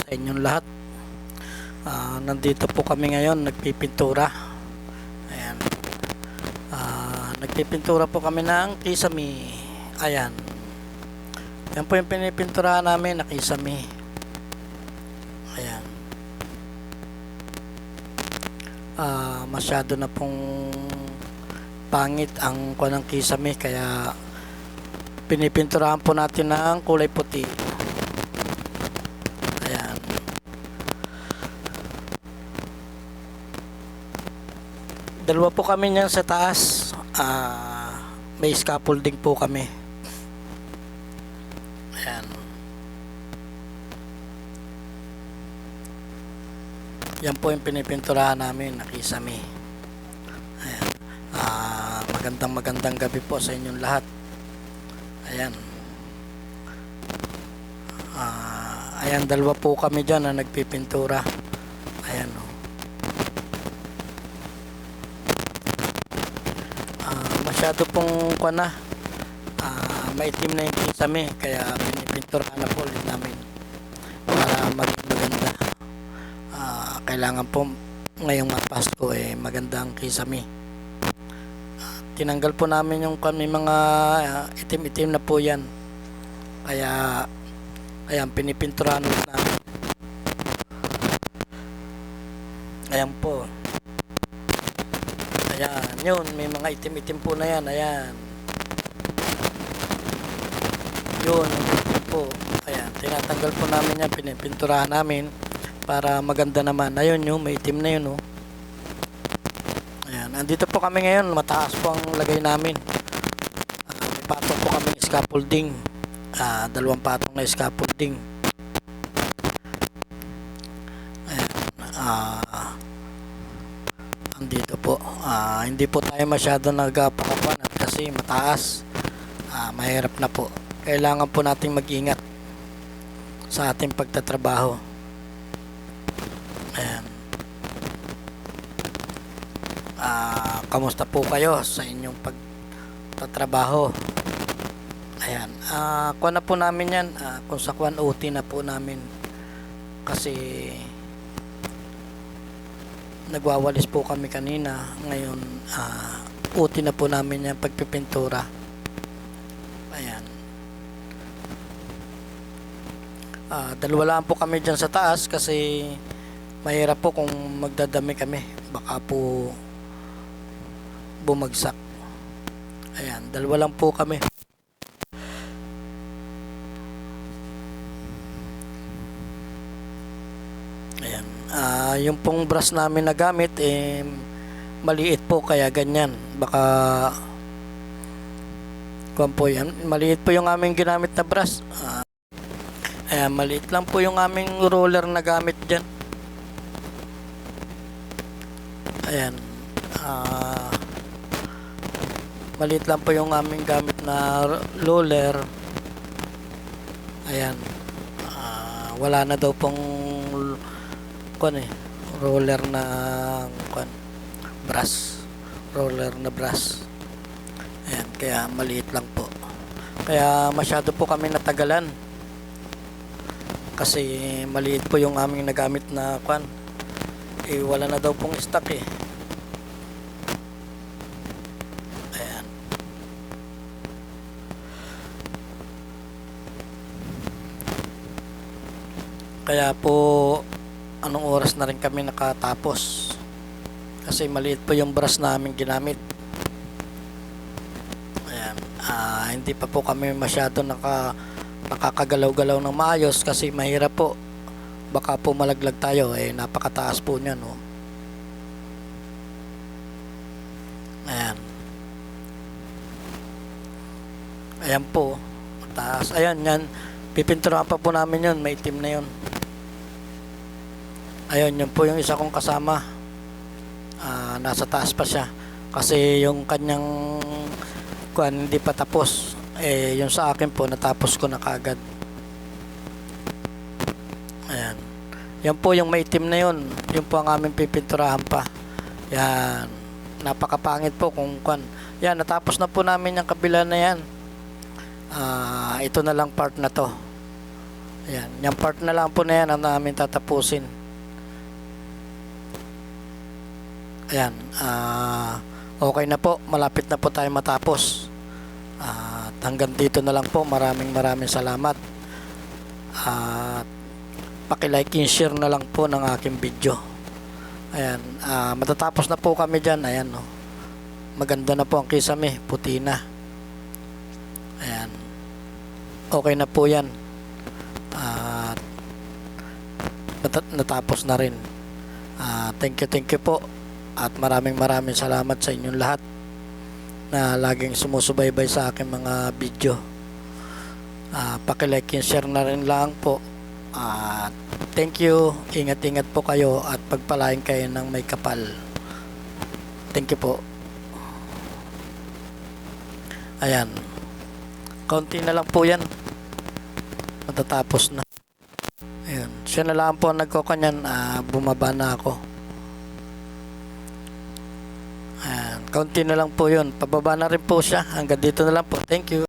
sa inyong lahat. Nandito po kami ngayon, nagpipintura. Ayan. Nagpipintura po kami ng kisame. Ayan. Yan po yung pinipinturahan namin na kisame. Ayan. Masyado na pong pangit ang kuha ng kisame, kaya pinipinturahan po natin ng kulay puti. Ayan. Dalawa po kami niyan sa taas. May scaffolding po kami. Ayan. Yan po yung pinipinturahan namin na kisame. Ayan. Magandang gabi po sa inyong lahat. Ayan. Ayan, dalawa po kami dyan na nagpipintura. Ayan o. Masyado pong maitim na yung kisame, kaya pinipinturahan na po ulit namin para maganda. Kailangan po ngayong Pasko magandang kisame. Tinanggal po namin yung mga itim-itim na po yan, kaya ayan, pinipinturahan ulit namin. Ayan po. Ayan, yun, may mga itim-itim po na yan. Ayan. Yun, itim po. Ayan, tinatanggal po namin yan, pinipinturahan namin para maganda naman. Ayun yun, may itim na yun. Ayan, andito po kami ngayon, mataas po ang lagay namin. May patong po kami scaffolding. Dalawang patong na scaffolding. Ayan, andito po. Hindi po tayo masyado nagpakapan kasi mataas. Mahirap na po. Kailangan po nating mag-ingat sa ating pagtatrabaho. Ayan. Kamusta po kayo sa inyong pagtatrabaho? Ayan. Kuha na po namin yan. Kung sa kuwan, OT na po namin. Kasi nagwawalis po kami kanina. Ngayon, OT na po namin yan pagpipintura. Ayan. Dalawa lang po kami dyan sa taas kasi mahirap po kung magdadami kami. Baka po bumagsak. Ayan, dalawa lang po kami. Ayan. Yung pong brush namin na gamit maliit po, kaya ganyan. Baka kuwan po yan. Maliit po yung aming ginamit na brush. Ayan, maliit lang po yung aming roller na gamit dyan. Ayan. Maliit lang po yung aming gamit na roller. Ayan. Wala na daw pong roller na brush. Roller na brush. Ayan, kaya maliit lang po. Kaya masyado po kami natagalan. Kasi maliit po yung aming nagamit na wala na daw pong stock Ayan. Kaya po anong oras na rin kami nakatapos kasi maliit po yung brush namin ginamit. Ayan. Hindi pa po kami masyado nakakagalaw-galaw ng maayos kasi mahirap po. Baka po malaglag tayo, napakataas po niyan, no? Ayan. Ayan po, mataas. Ayan, yan. Pipinturahan pa po namin yun, may itim na yun. Ayun, yun po yung isa kong kasama. Nasa taas pa siya. Kasi yung kanyang hindi pa tapos. Yung sa akin po, natapos ko na kagad. Ayan. Yan po yung maitim na yun. Yun po ang aming pipinturahan pa. Yan. Napakapangit po kung Yan, natapos na po namin yung kabila na yan. Ito na lang part na to. Ayan, yung part na lang po na yan ang namin tatapusin. Ayan, okay na po, malapit na po tayo matapos. At hanggang dito na lang po, maraming salamat. At paki-like and share na lang po ng aking video. Ayan, matatapos na po kami dyan. Ayan, no. Maganda na po ang kisame, puti na. Ayan, okay na po yan. At natapos na rin. Thank you po. At maraming salamat sa inyong lahat na laging sumusubaybay sa aking mga video. Paki-like and share na rin lang po. Thank you. Ingat po kayo at pagpalain kayo ng may kapal. Thank you po. Ayan. Kaunti na lang po yan. Matatapos na. Ayan. Siya na lang po nagkokanyan. Bumaba na ako. Ayan. Kaunti na lang po yun. Pababa na rin po siya. Hanggang dito na lang po. Thank you.